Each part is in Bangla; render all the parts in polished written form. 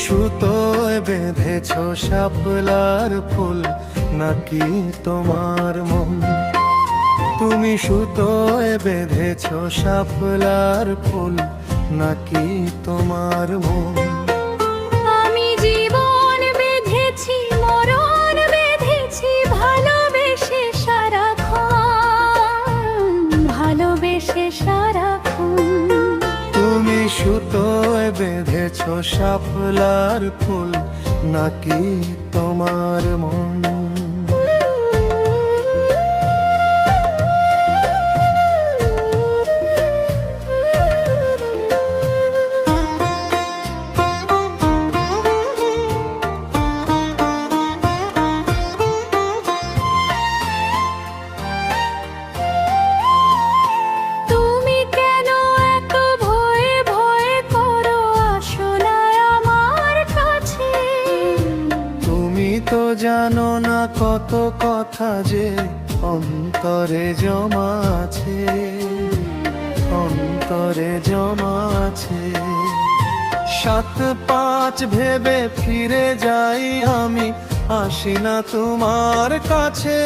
সুতোয় বেঁধেছ শাপলার ফুল নাকি তোমার মন? তুমি সুতোয় বেঁধেছ শাপলার ফুল নাকি তোমার মন? আমি জীবন বেঁধেছি, মরণ বেঁধেছি, ভালোবেসে সারাক্ষণ, ভালোবেসে সারাক্ষণ। তুমি সুতোয় বেঁধেছ শাপলার ফুল নাকি তোমার মন? তো জানো না কত কথা যে অন্তরে জমা আছে, অন্তরে জমা আছে। 7-5 ভেবে ফিরে যাই আমি, আসি না তোমার কাছে।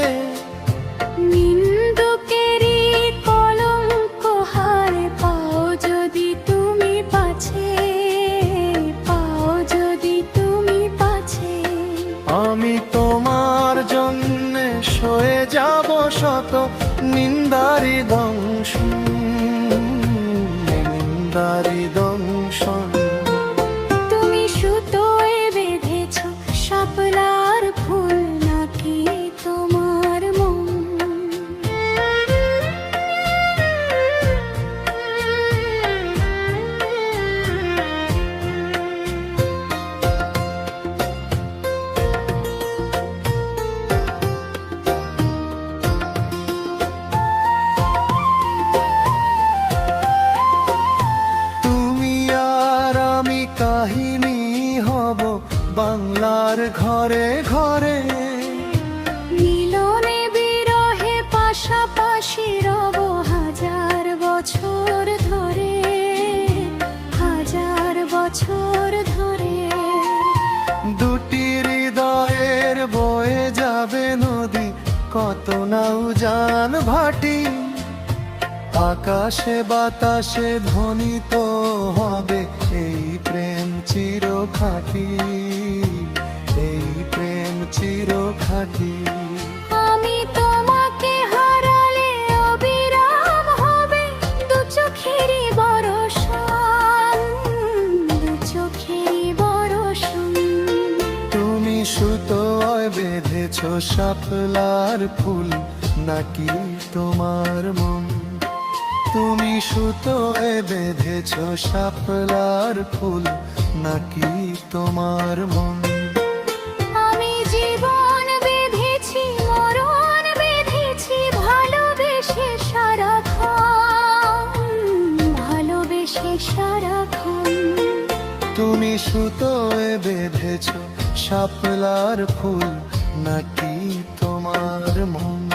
নিন্দুকেরই কলঙ্ক হারে পাও যদি তুমি পাছে, পাও যদি তুমি পাছে। আমি তোমার জন্যে সয়ে যাব শত নিন্দারি দংশন, নিন্দারি দংশন। তুমি সুতোয় বেঁধেছ শাপলার ফুল নাকি তোমার মন? কাহিনী হব বাংলার ঘরে ঘরে, মিলনে বিরহে পাশাপাশি রব হাজার বছর ধরে, হাজার বছর ধরে। দুটি হৃদয়ের বয়ে যাবে নদী, কত নাও জান ভাটি। আকাশে বাতাসে ধ্বনিত হবে এই প্রেম চিরখাঁটি, এই প্রেম চিরখাঁটি। আমি তোমাকে হারালে অবিরাম হবে দু চোখেরই বরষণ, দু চোখেরই বরষণ। তুমি সুতোয় বেঁধেছ শাপলার ফুল নাকি তোমার মন? তুমি সুতোয় বেঁধেছ শাপলার ফুল নাকি তোমার মন? আমি জীবন বেঁধেছি, মরণ বেঁধেছি, ভালোবেসে সারাক্ষণ, ভালোবেসে সারাক্ষণ। তুমি সুতোয় বেঁধেছ শাপলার ফুল নাকি তোমার মন?